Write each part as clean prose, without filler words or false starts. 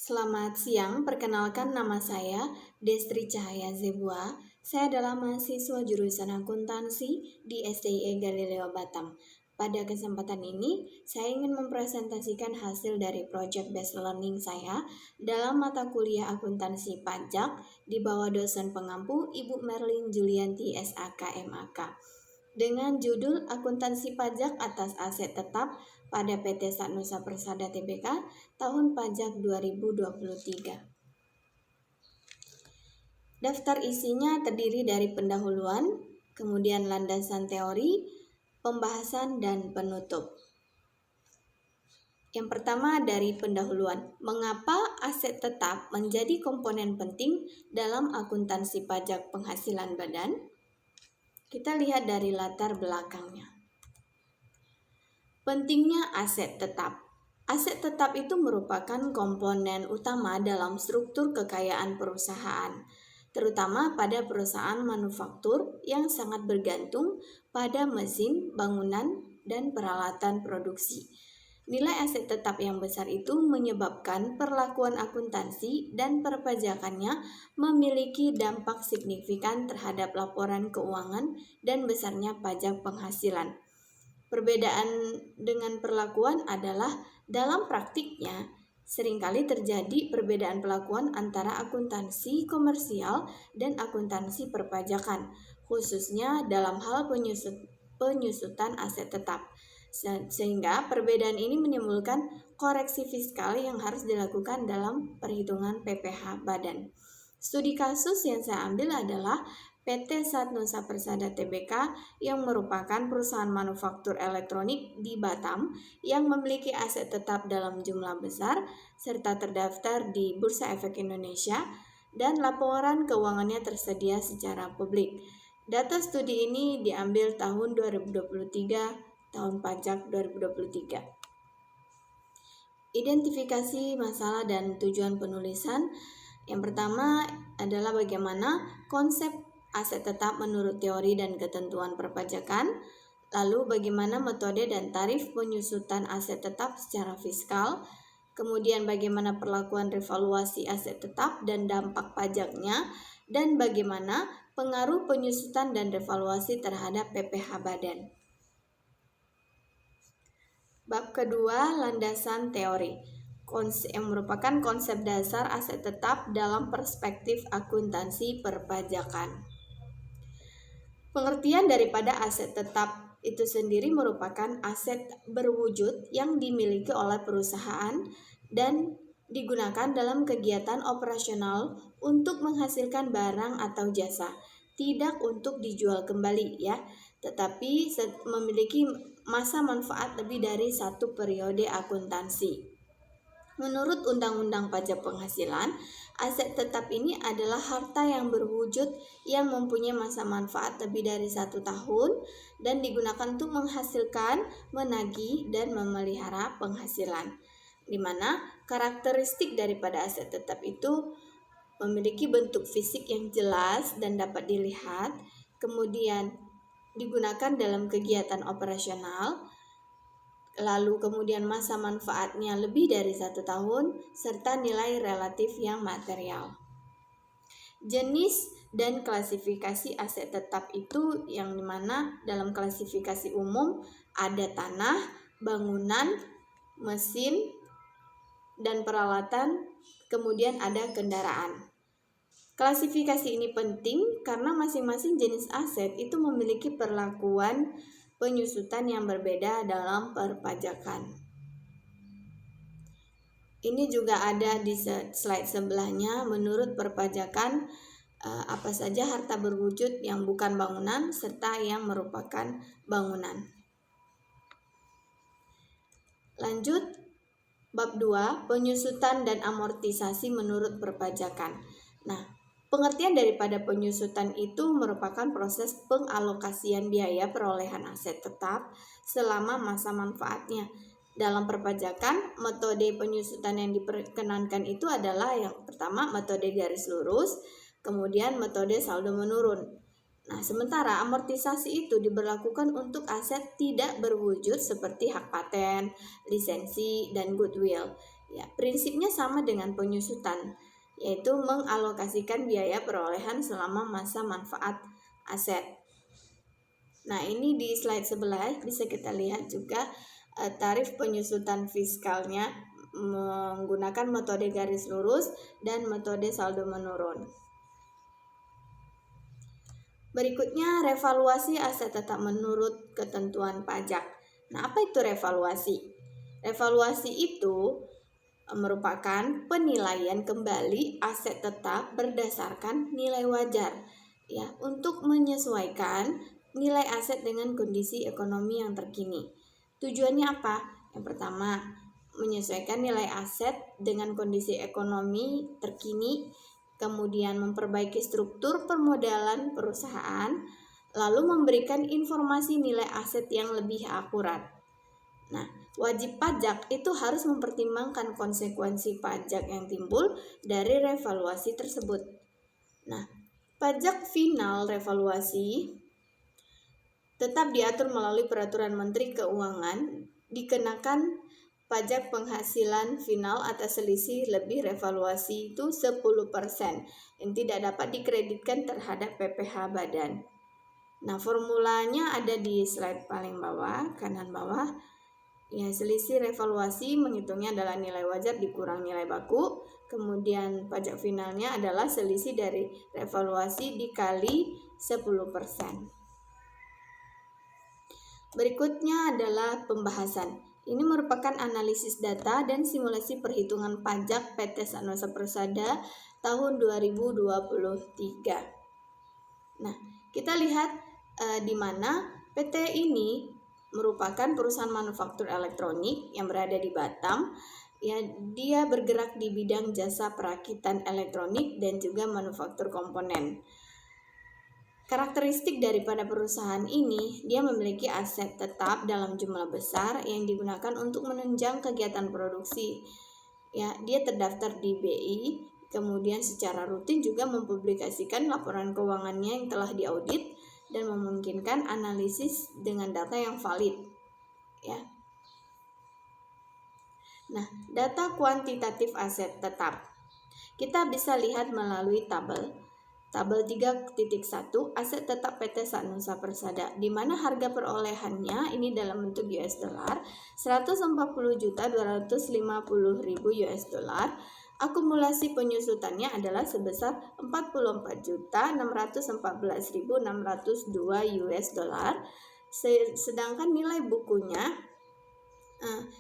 Selamat siang, perkenalkan nama saya Destri Cahaya Zebua. Saya adalah mahasiswa jurusan akuntansi di STIE Galileo Batam. Pada kesempatan ini, saya ingin mempresentasikan hasil dari project based learning saya dalam mata kuliah akuntansi pajak di bawah dosen pengampu Ibu Merlin Julianti SAK MAK dengan judul Akuntansi Pajak atas Aset Tetap pada PT Satnusa Persada Tbk tahun pajak 2023. Daftar isinya terdiri dari pendahuluan, kemudian landasan teori, pembahasan, dan penutup. Yang pertama dari pendahuluan, mengapa aset tetap menjadi komponen penting dalam akuntansi pajak penghasilan badan? Kita lihat dari latar belakangnya. Pentingnya aset tetap. Aset tetap itu merupakan komponen utama dalam struktur kekayaan perusahaan, terutama pada perusahaan manufaktur yang sangat bergantung pada mesin, bangunan, dan peralatan produksi. Nilai aset tetap yang besar itu menyebabkan perlakuan akuntansi dan perpajakannya memiliki dampak signifikan terhadap laporan keuangan dan besarnya pajak penghasilan. Perbedaan dengan perlakuan adalah dalam praktiknya seringkali terjadi perbedaan perlakuan antara akuntansi komersial dan akuntansi perpajakan, khususnya dalam hal penyusutan aset tetap. Sehingga perbedaan ini menimbulkan koreksi fiskal yang harus dilakukan dalam perhitungan PPh badan. Studi kasus yang saya ambil adalah PT Satnusa Persada Tbk yang merupakan perusahaan manufaktur elektronik di Batam yang memiliki aset tetap dalam jumlah besar serta terdaftar di Bursa Efek Indonesia dan laporan keuangannya tersedia secara publik. Data studi ini diambil tahun 2023, tahun pajak 2023. Identifikasi masalah dan tujuan penulisan. Yang pertama adalah bagaimana konsep aset tetap menurut teori dan ketentuan perpajakan, lalu bagaimana metode dan tarif penyusutan aset tetap secara fiskal, kemudian bagaimana perlakuan revaluasi aset tetap dan dampak pajaknya, dan bagaimana pengaruh penyusutan dan revaluasi terhadap PPh badan. Bab kedua, landasan teori, yang merupakan konsep dasar aset tetap dalam perspektif akuntansi perpajakan. Pengertian daripada aset tetap itu sendiri merupakan aset berwujud yang dimiliki oleh perusahaan dan digunakan dalam kegiatan operasional untuk menghasilkan barang atau jasa, tidak untuk dijual kembali ya, tetapi memiliki masa manfaat lebih dari satu periode akuntansi. Menurut Undang-Undang Pajak Penghasilan, aset tetap ini adalah harta yang berwujud yang mempunyai masa manfaat lebih dari 1 tahun dan digunakan untuk menghasilkan, menagih, dan memelihara penghasilan. Di mana karakteristik daripada aset tetap itu memiliki bentuk fisik yang jelas dan dapat dilihat, kemudian digunakan dalam kegiatan operasional, lalu kemudian masa manfaatnya lebih dari 1 tahun, serta nilai relatif yang material. Jenis dan klasifikasi aset tetap itu yang dimana dalam klasifikasi umum ada tanah, bangunan, mesin, dan peralatan, kemudian ada kendaraan. Klasifikasi ini penting karena masing-masing jenis aset itu memiliki perlakuan penyusutan yang berbeda dalam perpajakan. Ini juga ada di slide sebelahnya. Menurut perpajakan, apa saja harta berwujud yang bukan bangunan serta yang merupakan bangunan. Lanjut, bab 2, penyusutan dan amortisasi menurut perpajakan. Nah, pengertian daripada penyusutan itu merupakan proses pengalokasian biaya perolehan aset tetap selama masa manfaatnya. Dalam perpajakan, metode penyusutan yang diperkenankan itu adalah yang pertama metode garis lurus, kemudian metode saldo menurun. Nah, sementara amortisasi itu diberlakukan untuk aset tidak berwujud seperti hak paten, lisensi, dan goodwill. Ya, prinsipnya sama dengan penyusutan, yaitu mengalokasikan biaya perolehan selama masa manfaat aset. Nah, ini di slide sebelah bisa kita lihat juga tarif penyusutan fiskalnya menggunakan metode garis lurus dan metode saldo menurun. Berikutnya, revaluasi aset tetap menurut ketentuan pajak. Nah, apa itu revaluasi? Revaluasi itu merupakan penilaian kembali aset tetap berdasarkan nilai wajar, ya, untuk menyesuaikan nilai aset dengan kondisi ekonomi yang terkini. Tujuannya apa? Yang pertama, menyesuaikan nilai aset dengan kondisi ekonomi terkini, kemudian memperbaiki struktur permodalan perusahaan, lalu memberikan informasi nilai aset yang lebih akurat. Nah, wajib pajak itu harus mempertimbangkan konsekuensi pajak yang timbul dari revaluasi tersebut. Nah, pajak final revaluasi tetap diatur melalui peraturan Menteri Keuangan, dikenakan pajak penghasilan final atas selisih lebih revaluasi itu 10% yang tidak dapat dikreditkan terhadap PPh badan. Nah, formulanya ada di slide paling bawah, kanan bawah. Ya, selisih revaluasi menghitungnya adalah nilai wajar dikurang nilai baku, kemudian pajak finalnya adalah selisih dari revaluasi dikali 10%. Berikutnya adalah pembahasan. Ini merupakan analisis data dan simulasi perhitungan pajak PT Sanusi Persada tahun 2023. Nah, kita lihat di mana PT ini merupakan perusahaan manufaktur elektronik yang berada di Batam. Ya, dia bergerak di bidang jasa perakitan elektronik dan juga manufaktur komponen. Karakteristik daripada perusahaan ini, dia memiliki aset tetap dalam jumlah besar yang digunakan untuk menunjang kegiatan produksi. Ya, dia terdaftar di BI, kemudian secara rutin juga mempublikasikan laporan keuangannya yang telah diaudit dan memungkinkan analisis dengan data yang valid. Ya. Nah, data kuantitatif aset tetap kita bisa lihat melalui tabel 3.1 aset tetap PT Sanusi Persada, di mana harga perolehannya ini dalam bentuk US dollar 140.250.000 US dollar. Akumulasi penyusutannya adalah sebesar 44.614.602 US dollar. Sedangkan nilai bukunya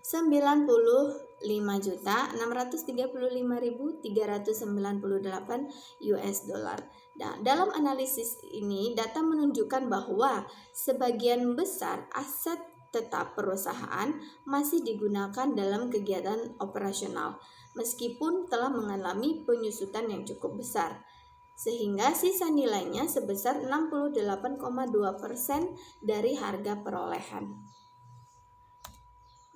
95.635.398 US dollar. Nah, dalam analisis ini data menunjukkan bahwa sebagian besar aset tetap perusahaan masih digunakan dalam kegiatan operasional meskipun telah mengalami penyusutan yang cukup besar, sehingga sisa nilainya sebesar 68,2% dari harga perolehan.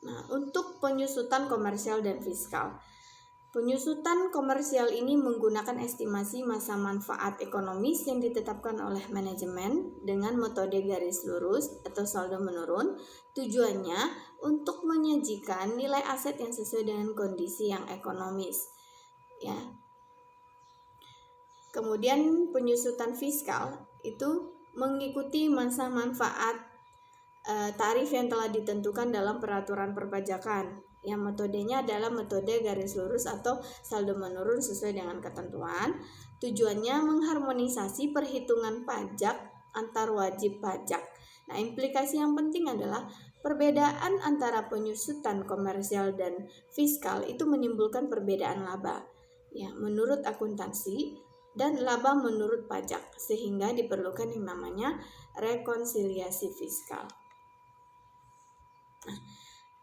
Nah, untuk penyusutan komersial dan fiskal. Penyusutan komersial ini menggunakan estimasi masa manfaat ekonomis yang ditetapkan oleh manajemen dengan metode garis lurus atau saldo menurun. Tujuannya untuk menyajikan nilai aset yang sesuai dengan kondisi yang ekonomis. Ya. Kemudian penyusutan fiskal itu mengikuti masa manfaat tarif yang telah ditentukan dalam peraturan perpajakan. Yang metodenya adalah metode garis lurus atau saldo menurun sesuai dengan ketentuan. Tujuannya mengharmonisasi perhitungan pajak antar wajib pajak. Nah, implikasi yang penting adalah perbedaan antara penyusutan komersial dan fiskal itu menimbulkan perbedaan laba, ya, menurut akuntansi dan laba menurut pajak, sehingga diperlukan yang namanya rekonsiliasi fiskal. Nah,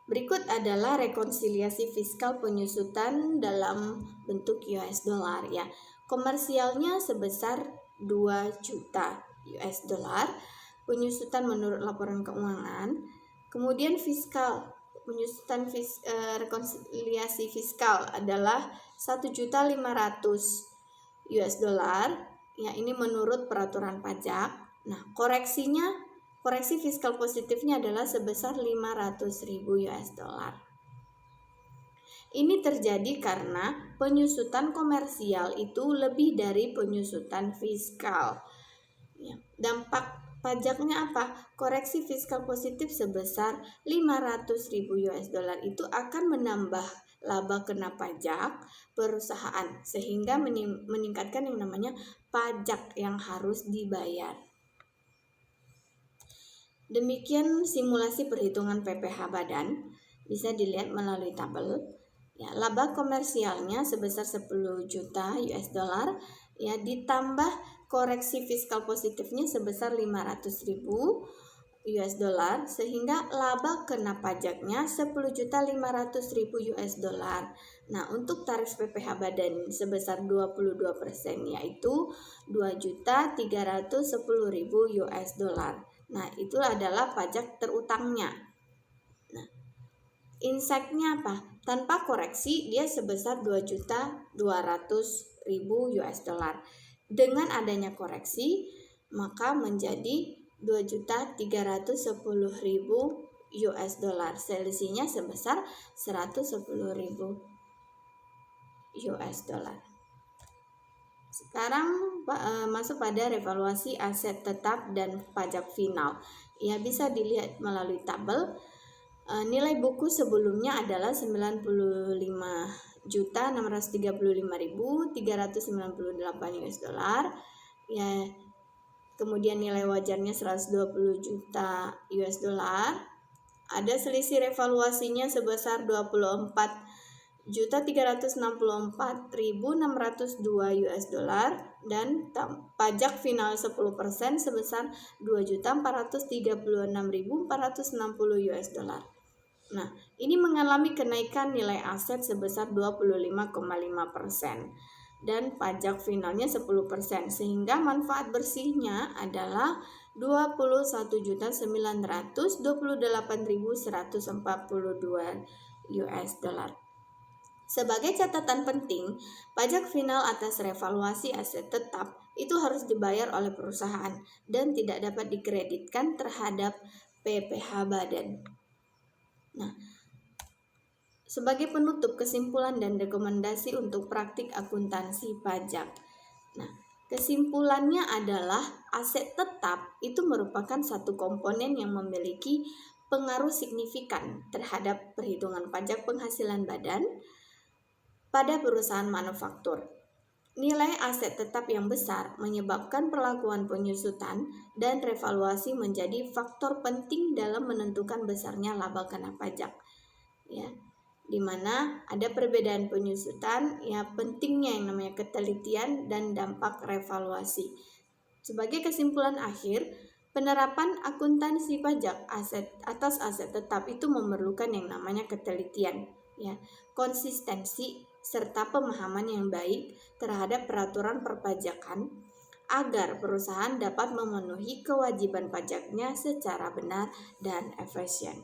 berikut adalah rekonsiliasi fiskal penyusutan dalam bentuk US dollar, ya. Komersialnya sebesar 2 juta US dollar, penyusutan menurut laporan keuangan. Kemudian fiskal, penyusutan rekonsiliasi fiskal adalah 1.500.000 US dollar, ya, ini menurut peraturan pajak. Nah, koreksi fiskal positifnya adalah sebesar 500.000 US dollar. Ini terjadi karena penyusutan komersial itu lebih dari penyusutan fiskal. Ya, dampak pajaknya apa? Koreksi fiskal positif sebesar 500.000 US dollar itu akan menambah laba kena pajak perusahaan sehingga meningkatkan yang namanya pajak yang harus dibayar. Demikian simulasi perhitungan PPh badan, bisa dilihat melalui tabel. Ya, laba komersialnya sebesar 10 juta US dollar, ya, ditambah koreksi fiskal positifnya sebesar 500.000 US dollar, sehingga laba kena pajaknya 10.500.000 US dollar. Nah, untuk tarif PPh badan sebesar 22%, yaitu 2.310.000 US dollar. Nah, itu adalah pajak terutangnya. Nah, insight-nya apa? Tanpa koreksi dia sebesar 2.200.000 US dollar. Dengan adanya koreksi maka menjadi 2.310.000 US dollar. Selisihnya sebesar 110.000 US dollar. Sekarang masuk pada revaluasi aset tetap dan pajak final. Ya, bisa dilihat melalui tabel. Nilai buku sebelumnya adalah 95.635.398 US dollar. Ya, kemudian nilai wajarnya 120 juta US dollar. Ada selisih revaluasinya sebesar 24.364.602 US dollar dan pajak final 10% sebesar 2.436.460 US dollar. Nah, ini mengalami kenaikan nilai aset sebesar 25,5% dan pajak finalnya 10%, sehingga manfaat bersihnya adalah 21.928.142 US dollar. Sebagai catatan penting, pajak final atas revaluasi aset tetap itu harus dibayar oleh perusahaan dan tidak dapat dikreditkan terhadap PPh badan. Nah, sebagai penutup, kesimpulan dan rekomendasi untuk praktik akuntansi pajak. Nah, kesimpulannya adalah aset tetap itu merupakan satu komponen yang memiliki pengaruh signifikan terhadap perhitungan pajak penghasilan badan pada perusahaan manufaktur. Nilai aset tetap yang besar menyebabkan perlakuan penyusutan dan revaluasi menjadi faktor penting dalam menentukan besarnya laba kena pajak. Ya, di mana ada perbedaan penyusutan, ya pentingnya yang namanya ketelitian dan dampak revaluasi. Sebagai kesimpulan akhir, penerapan akuntansi pajak atas aset tetap itu memerlukan yang namanya ketelitian, ya, konsistensi serta pemahaman yang baik terhadap peraturan perpajakan agar perusahaan dapat memenuhi kewajiban pajaknya secara benar dan efisien.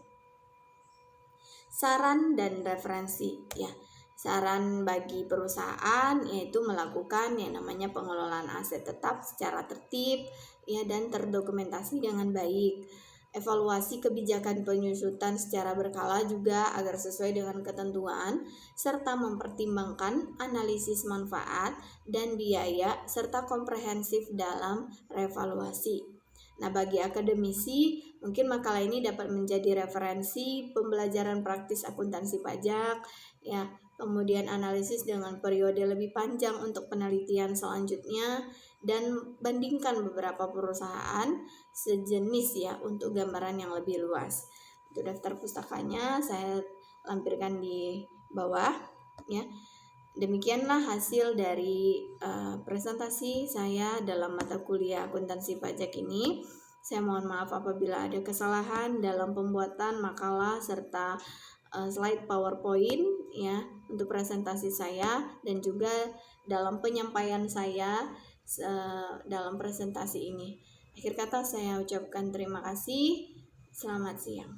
Saran dan referensi, ya. Saran bagi perusahaan yaitu melakukan yang namanya pengelolaan aset tetap secara tertib, ya, dan terdokumentasi dengan baik. Evaluasi kebijakan penyusutan secara berkala juga agar sesuai dengan ketentuan, serta mempertimbangkan analisis manfaat dan biaya serta komprehensif dalam revaluasi. Nah, bagi akademisi, mungkin makalah ini dapat menjadi referensi pembelajaran praktis akuntansi pajak, ya, kemudian analisis dengan periode lebih panjang untuk penelitian selanjutnya, dan bandingkan beberapa perusahaan sejenis, ya, untuk gambaran yang lebih luas. Untuk daftar pustakanya saya lampirkan di bawah, ya. Demikianlah hasil dari presentasi saya dalam mata kuliah akuntansi pajak ini. Saya mohon maaf apabila ada kesalahan dalam pembuatan makalah serta slide PowerPoint, ya, untuk presentasi saya dan juga dalam penyampaian saya dalam presentasi ini. Akhir kata saya ucapkan terima kasih. Selamat siang.